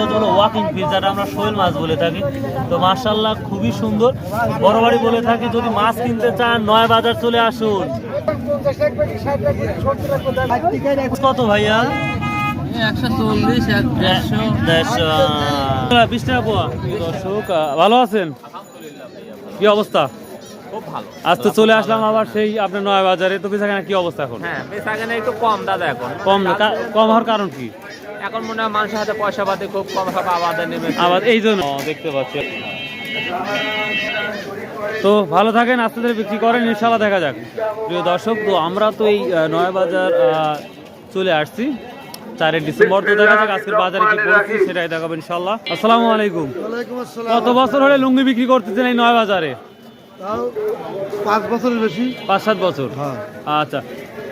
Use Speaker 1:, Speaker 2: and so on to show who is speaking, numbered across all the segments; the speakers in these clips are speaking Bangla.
Speaker 1: হচ্ছে হলো ওয়াকিং ফিশ, যেটা আমরা শোল মাছ বলে থাকি। তো মাশাআল্লাহ খুবই সুন্দর। বরাবরই বলে থাকি যদি মাছ কিনতে চান নয়া বাজার চলে আসুন। কত ভাইয়া?
Speaker 2: 140,
Speaker 1: 20 টাকা পোয়া। দর্শক ভালো আছেন? কি অবস্থা?
Speaker 2: খুব ভালো।
Speaker 1: আজ তো চলে আসলাম আবার সেই আপনার নয়া বাজারে। তো বেচাকেনা কি অবস্থা এখন?
Speaker 2: হ্যাঁ, বেচাকেনা একটু কম দাদা এখন।
Speaker 1: কম হওয়ার কারণ কি?
Speaker 2: এখন মনে হয় মানুষের হাতে পয়সা পাতি খুব কম, সব আবাদে নেমে।
Speaker 1: আবার এই জন্য দেখতে পাচ্ছি। তো ভালো থাকেন, আস্তে ধীরে বিক্রি করেন, ইনশাআল্লাহ দেখা যাক। প্রিয় দর্শক, তো আমরা তো এই নয়া বাজার চলে আসছি। 4 ডিসেম্বর। তো দেখা যাক আজকের বাজারে কি পড়ছে সেটাই দেখাবো ইনশাআল্লাহ। আসসালামু আলাইকুম।
Speaker 3: ওয়ালাইকুম আসসালাম।
Speaker 1: কত বছর হলে লুঙ্গি বিক্রি করতেছেন এই নয়া বাজারে?
Speaker 3: তাও 5 বছরের বেশি।
Speaker 1: 5-7 বছর।
Speaker 3: হ্যাঁ।
Speaker 1: আচ্ছা,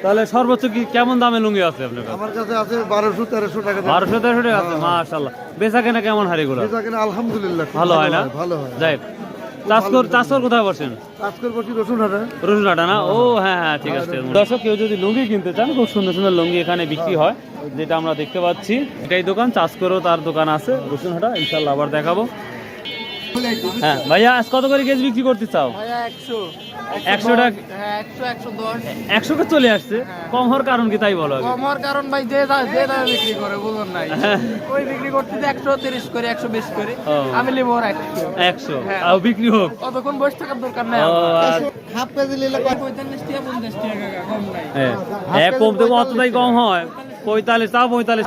Speaker 1: তাহলে সর্বোচ্চ কি কেমন দামে লুঙ্গি আছে আপনার কাছে?
Speaker 3: আমার কাছে আছে 1200-1300 টাকা।
Speaker 1: 1200-1300 টাকা আছে। মাশাআল্লাহ। বেচা কেনা কেমন হারে গুলো?
Speaker 3: বেচা কিনা আলহামদুলিল্লাহ
Speaker 1: ভালো হয় না?
Speaker 3: ভালো হয়।
Speaker 1: যাই চাষকর কোথায় বসেন?
Speaker 3: আজকের বসি রসুনহাটে।
Speaker 1: রসুনহাটা না? ও হ্যাঁ হ্যাঁ, ঠিক আছে। দর্শক, কেউ যদি লুঙ্গি কিনতে চান, খুব সুন্দর সুন্দর লুঙ্গি এখানে বিক্রি হয়, যেটা আমরা দেখতে পাচ্ছি। এটাই দোকান, চাষকরও তার দোকান আছে রসুনহাটা। ইনশাআল্লাহ আবার দেখাবো। হ্যাঁ ভাইয়া, আজ কত করে কেজি বিক্রি করতে চাও? 100 টাকা। 100 চলে আসছে। কম হওয়ার কারণ কি তাই বলো?
Speaker 2: কম হওয়ার কারণ ভাই যে দামে বিক্রি করে বুঝুন নাই, ওই বিক্রি করতে 130 করে 120 করে, আমি লিবো 100
Speaker 1: আর বিক্রি হোক।
Speaker 2: কতক্ষণ বসে থাকার দরকার নাই। হাফ কেজি নিলে 45 টাকা 50 টাকা কম নাই।
Speaker 1: হ্যাঁ, কম তো অতটাই কম হয়। 45 তাও 45।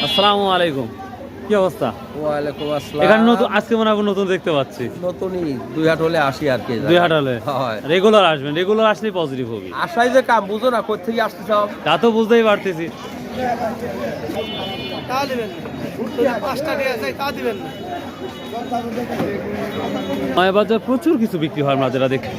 Speaker 1: আসসালামু আলাইকুম। কি অবস্থা?
Speaker 2: ওয়ালাইকুম আসসালাম।
Speaker 1: এখানে নতুন আজকে মনে হয় নতুন দেখতে পাচ্ছি।
Speaker 2: নতুনই 2 হাট হলে আসি আর কি।
Speaker 1: 2 হাট হলে
Speaker 2: হয়।
Speaker 1: রেগুলার আসবেন, রেগুলার আসলেই পজিটিভ হবে।
Speaker 2: আসাই যে কাম বুঝো না, কোথা থেকে আসতে চাও
Speaker 1: তা তো বুঝতেই পারতেছি। নয়া বাজার প্রচুর কিছু বিক্রি হয় আমরা যেটা দেখি।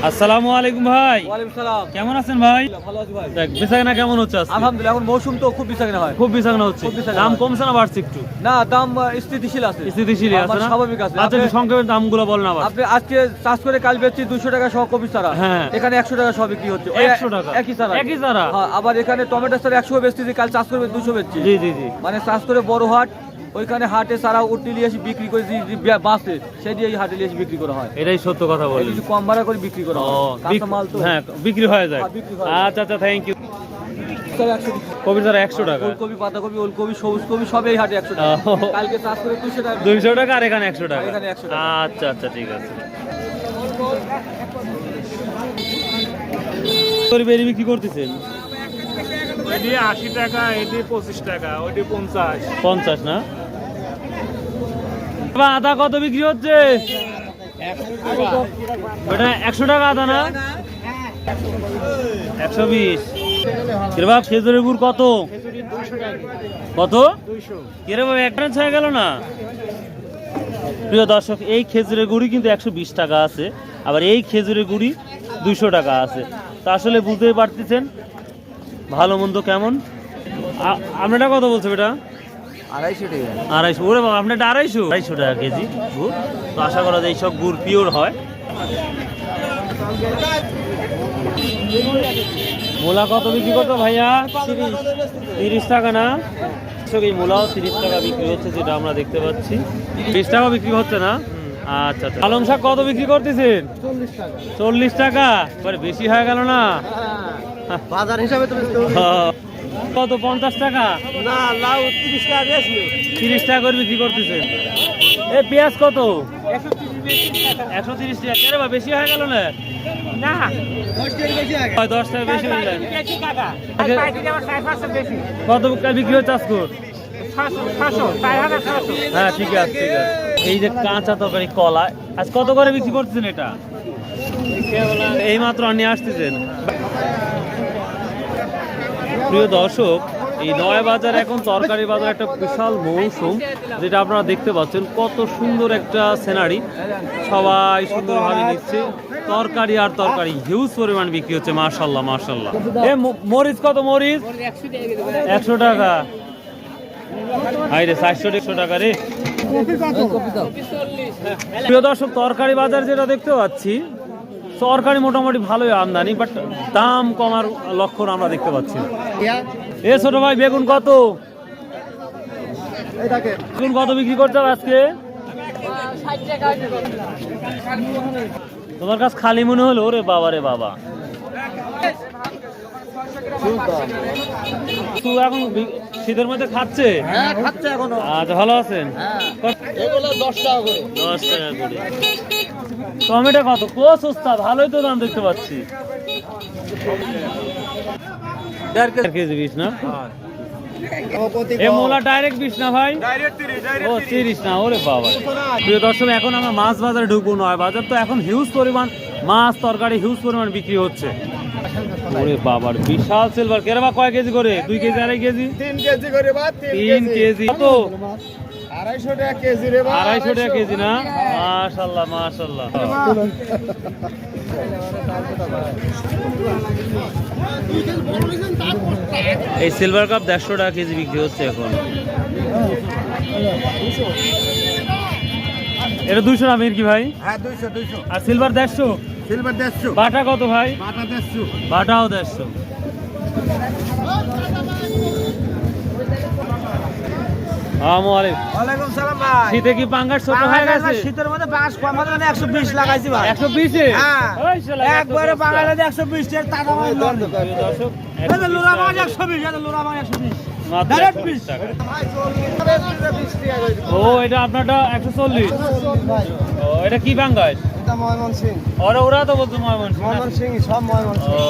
Speaker 1: আসসালামু আলাইকুম ভাই।
Speaker 2: ওয়ালাইকুম সালাম।
Speaker 1: কেমন আছেন ভাই?
Speaker 2: ভালো আছি ভাই।
Speaker 1: দেখ বেচাকেনা কেমন হচ্ছে আজকে?
Speaker 2: আলহামদুলিল্লাহ, এখন মৌসুম তো খুব বেচাকেনা হয়।
Speaker 1: খুব বেচাকেনা হচ্ছে।
Speaker 2: খুব বেচাকেনা
Speaker 1: দাম
Speaker 2: হয়।
Speaker 1: কমছে না বাড়ছে একটু?
Speaker 2: না, দাম স্থিতিশীল আছে।
Speaker 1: স্থিতিশীল আছে
Speaker 2: আমার
Speaker 1: না?
Speaker 2: স্বাভাবিক আছে।
Speaker 1: আচ্ছা, সংক্ষেপে দামগুলো বলেন আবার।
Speaker 2: আপনি আজকে চাষ করে কাল বেচছি 200 টাকা সহ কপি চারা।
Speaker 1: হ্যাঁ।
Speaker 2: এখানে 100 টাকা সহ বিক্রি হচ্ছে।
Speaker 1: 100 টাকা?
Speaker 2: একই চারা।
Speaker 1: একই চারা?
Speaker 2: হ্যাঁ, আবার এখানে টমেটো চারা 100 বেচতেছি, কাল চাষ করে 200 বেচছি।
Speaker 1: জি জি জি।
Speaker 2: মানে চাষ করে বড় হাট, ওইখানে হাটে চারা উঠে নিয়ে এসে বিক্রি করে বাসে, সেই দিয়ে এই হাটে নিয়ে এসে বিক্রি করা হয়।
Speaker 1: এটাই সত্য কথা বলি।
Speaker 2: কিছু কম ভাড়া করে বিক্রি করা হয়। কাঁচা মাল তো।
Speaker 1: হ্যাঁ, বিক্রি হয়ে যায়।
Speaker 2: হ্যাঁ, বিক্রি হয়।
Speaker 1: আচ্ছা আচ্ছা, থ্যাংক ইউ।
Speaker 2: 100
Speaker 1: কবি চারা 100 টাকা।
Speaker 2: ফুলকপি, পাতাকপি, ওলকপি, সবুজ কপি সব এই হাটে 100 টাকা। কালকে চাষ করে 200 টাকা।
Speaker 1: 200 টাকা আর এখানে 100 টাকা।
Speaker 2: এখানে 100 টাকা।
Speaker 1: আচ্ছা আচ্ছা, ঠিক আছে। বেরি বিক্রি করতেছেন?
Speaker 4: এটি 80 টাকা, এটি 25 টাকা, ওইটি 50।
Speaker 1: 50 না? আদা কত বিক্রি হচ্ছে? 100 টাকা আদা না? 120। কিরবাব খেজুরের গুড় কত? কত?
Speaker 4: 200।
Speaker 1: কিরবাব একটা হয়ে গেল না? প্রিয় দর্শক, এই খেজুরের গুড়ি কিন্তু 120 টাকা আছে, আবার এই খেজুরের গুড়ি 200 টাকা আছে। তা আসলে বুঝতেই পারতেছেন ভালো মন্দ কেমন। আপনারটা কত বলছে বেটা?
Speaker 2: 250 টাকা।
Speaker 1: 250? ওরে বাবা, আপনারটা 250 টাকা কেজি গুড়। তো আশা করা যায় এইসব গুড় পিওর হয়। মূলা কত বিক্রি করতো ভাইয়া? 30 টাকা না? এই মূলাও 30 টাকা বিক্রি হচ্ছে, যেটা আমরা দেখতে পাচ্ছি। 20 টাকা বিক্রি হচ্ছে না? আচ্ছা আচ্ছা। পালং শাক কত বিক্রি করতেছেন? 40 টাকা। বেশি হয়ে গেল না?
Speaker 3: বাজার হিসাবে তো
Speaker 1: কত? 50 টাকা
Speaker 3: না, লাউ 30 টাকা দিয়েছিল।
Speaker 1: 30 টাকা করে বিক্রি করতেছেন। এই পেঁয়াজ কত? 130 টাকা। কেন বা বেশি হয়ে গেল না?
Speaker 4: না,
Speaker 3: 10 টাকা বেশি আগে।
Speaker 1: 10 টাকা বেশি হয়ে যায়।
Speaker 4: বেশি টাকা। আর পাইকারি আমার 5% বেশি।
Speaker 1: কত বিক্রি হচ্ছে আজকে?
Speaker 4: 600, 4600।
Speaker 1: হ্যাঁ, ঠিক আছে ঠিক আছে। এই যে কাঁচা তরকারি কলা আজ কত করে বিক্রি করতেছেন এটা? এই মাত্র নিয়ে আসতেছেন। প্রিয় দর্শক, এই নয়া বাজার এখন তরকারি বাজার একটা বিশাল মৌসুম, যেটা আপনারা দেখতে পাচ্ছেন। কত সুন্দর একটা সিনারি, সবাই সুন্দরভাবে নিচ্ছে তরকারি আর তরকারি। হিউজ পরিমাণ বিক্রি হচ্ছে। মাশাআল্লাহ মাশাআল্লাহ। এ মরিচ কত? মরিচ 100 টাকা। হাইরে 400 টাকা রে। প্রিয় দর্শক, তরকারি বাজার যেটা দেখতে পাচ্ছি, তরকারি মোটামুটি ভালোই আমদানি, বাট দাম কমার লক্ষণ আমরা দেখতে পাচ্ছি না। এ ছোট ভাই বেগুন কত? বেগুন কত বিক্রি করতে হবে আজকে? তোমার কাছে খালি মনে হলো? ওরে বাবা রে বাবা, তো এখন শীতের মধ্যে খাচ্ছে?
Speaker 3: হ্যাঁ খাচ্ছে এখনো।
Speaker 1: আচ্ছা, ভালো আছেন?
Speaker 3: এগুলো 10 টাকা করে।
Speaker 1: 10 টাকা করে। টমেটো কত? কো সস্তা, ভালোই তো দাম দেখতে পাচ্ছি। 1.5 কেজি 20 না? এই মূলা ডাইরেক্ট 20 না ভাই? ও 30 না, ওরে বাবা। প্রিয় দর্শক, এখন আমরা মাছ বাজারে ঢুকবো। নয় বাজার তো এখন হিউজ পরিমাণ মাছ তরকারি হিউজ পরিমাণ বিক্রি হচ্ছে। ওরে বাবার বিশাল সিলভার কেরাবা কয় কেজি করে? 2 কেজি, 2.5 কেজি?
Speaker 3: 3 কেজি করে বা
Speaker 1: 3 কেজি। কত?
Speaker 3: 250 টাকা কেজি রে বা।
Speaker 1: 250 টাকা কেজি না? মাশাআল্লাহ মাশাআল্লাহ। এই সিলভার কাপ 150 টাকা কেজি বিক্রি হচ্ছে এখন। এটা 200 না কি ভাই?
Speaker 3: হ্যাঁ 200।
Speaker 1: আর সিলভার 150?
Speaker 3: সিলভার 150।
Speaker 1: বাটা কত ভাই?
Speaker 3: বাটা 150।
Speaker 1: বাটাও 150।
Speaker 3: ওয়ালাইকুম সালাম ভাই।
Speaker 1: শীতে কি পাঙ্গাস ছোট হয়ে গেছে?
Speaker 3: শীতের মধ্যে বাঁশ কম হলে 120 লাগাইছি ভাই।
Speaker 1: 120 এ?
Speaker 3: হ্যাঁ।
Speaker 1: ওই শালা,
Speaker 3: একবারে বাঙালি 120 এর টাকা মাল লন।
Speaker 1: প্রিয় দর্শক,
Speaker 3: এটা লোরা মাছ 120, এটা লোরা মাছ 120।
Speaker 1: মাত্র
Speaker 3: ডাইরেক্ট
Speaker 1: 120 টাকা।
Speaker 3: ভাই 20 টাকা।
Speaker 1: ও এটা আপনারটা 140।
Speaker 3: ভাই
Speaker 1: ও এটা কি পাঙ্গাস?
Speaker 3: এটা ময়মনসিং।
Speaker 1: ওরা তো বলতো ময়মনসিং।
Speaker 3: ময়মনসিং সব ময়মনসিং।
Speaker 1: ও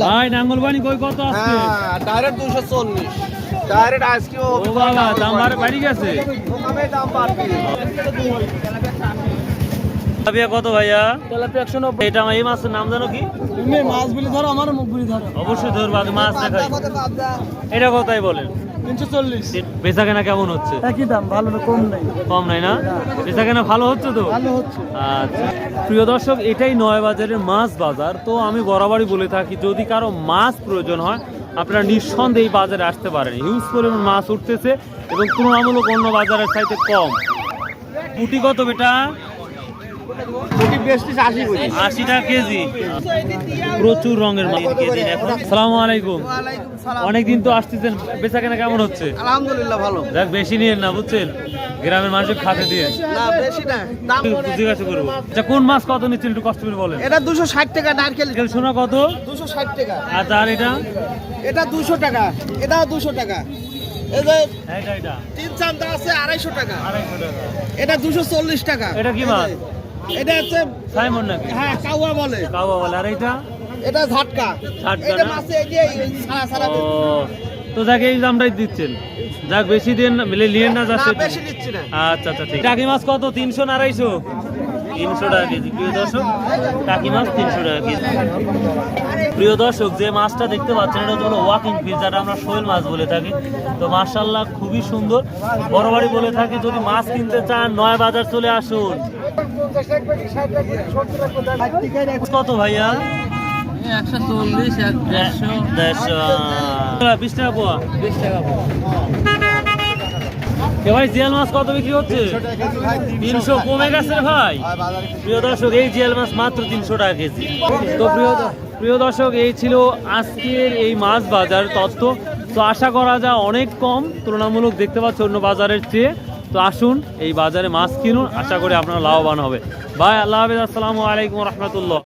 Speaker 1: ভাই নাঙ্গলবানি কই কত আসছে?
Speaker 3: হ্যাঁ ডাইরেক্ট 240। ডাইরেক্ট আজকে
Speaker 1: ও বাবা, দাম বাড়ি গেছে।
Speaker 3: ওখানে দাম বাড়বে।
Speaker 1: তেলাপিয়া কত ভাইয়া?
Speaker 3: তেলাপিয়া 190।
Speaker 1: এটা এই মাছের নাম জানো কি?
Speaker 3: তুমি মাছ বলি ধরো, আমার মুখ বলি ধরো।
Speaker 1: অবশ্যই ধরবো, আগে মাছ দেখাই। এটা কতই বলেন?
Speaker 3: 340।
Speaker 1: বেচা কেনা কেমন হচ্ছে?
Speaker 3: একই দাম, ভালো না কম নাই।
Speaker 1: কম নাই না? বেচা কেনা ভালো হচ্ছে তো?
Speaker 3: ভালো হচ্ছে।
Speaker 1: আচ্ছা প্রিয় দর্শক, এটাই নয় বাজারের মাছ বাজার। তো আমি বরাবরই বলে থাকি, যদি কারো মাছ প্রয়োজন হয় আপনারা নিঃসন্দেহে এই বাজারে আসতে পারেন। হিউজ পরিমাণ মাছ উঠতেছে এবং তুলনামূলক অন্য বাজারের চাইতে কম। পুঁটি কত বেটা?
Speaker 3: কোটি 80 করে।
Speaker 1: 80 টাকা কেজি। প্রচুর রঙের মাছ কেজি এখন। আসসালামু আলাইকুম।
Speaker 3: ওয়ালাইকুম সালাম।
Speaker 1: অনেকদিন তো আসতেছেন, বেচা কেনা কেমন হচ্ছে?
Speaker 3: আলহামদুলিল্লাহ ভালো।
Speaker 1: দেখ বেশি নিয়েন না, বুঝছেন? গ্রামের মানুষের খাতে দিয়ে
Speaker 3: না বেশি না, দাম
Speaker 1: জিজ্ঞাসা করবো। আচ্ছা কোন মাছ কত নিচ্ছেন একটু কষ্ট করে বলেন।
Speaker 3: এটা 260 টাকা নারকেল।
Speaker 1: সোনা কত?
Speaker 3: 260 টাকা।
Speaker 1: আচ্ছা আর এটা?
Speaker 3: এটা 200 টাকা। এটাও 200 টাকা। এই যে
Speaker 1: এটা
Speaker 3: 3 চান্দা আছে 250 টাকা।
Speaker 1: 250 টাকা।
Speaker 3: এটা 240 টাকা।
Speaker 1: এটা কি মাছ?
Speaker 3: এটা হচ্ছে
Speaker 1: সাইমন নাকি?
Speaker 3: হ্যাঁ কাওয়া বলে।
Speaker 1: কাওয়া বলে। আর এটা?
Speaker 3: এটা ঝাটকা।
Speaker 1: ঝাটকা
Speaker 3: এটা
Speaker 1: না?
Speaker 3: মাছে এই যে সারা সারা
Speaker 1: ও তো যাক এই দামটাই দিচ্ছেন। যাক বেশি দেন না, মিলে নিয়েন না
Speaker 3: না
Speaker 1: যাচ্ছে।
Speaker 3: বেশি নিচ্ছি না।
Speaker 1: আচ্ছা আচ্ছা ঠিক। টাকি মাছ কত? 300 না 250? 300 টাকা কেজি। প্রিয় দর্শক, টাকি মাছ 300 টাকা কেজি। প্রিয় দর্শক, যে মাছটা দেখতে পাচ্ছেন এটা হলো ওয়াকিং ফিশ, যেটা আমরা শোল মাছ বলে থাকি। তো মাশাআল্লাহ খুবই সুন্দর। বরাবরই বলে থাকি, যদি মাছ কিনতে চান নয় বাজার চলে আসুন। কত ভাইয়া?
Speaker 2: 140, 150,
Speaker 1: 20 টাকা পোয়া।
Speaker 2: 20 টাকা।
Speaker 1: ভাই জিয়াল মাছ কত বিক্রি হচ্ছে? 300 কমে গেছে রে ভাই। প্রিয় দর্শক, এই জিয়াল মাছ মাত্র 300 টাকা কেজি। তো প্রিয় দর্শক, এই ছিল আজকের এই মাছ বাজার তথ্য। তো আশা করা যায় অনেক কম তুলনামূলক দেখতে পাচ্ছি অন্য বাজারের চেয়ে। তো আসুন এই বাজারে মাছ কিনুন, আশা করি আপনারা লাভবান হবে। ভাই আল্লাহ হাফেজ, আসসালামু আলাইকুম রহমতুল্লাহ।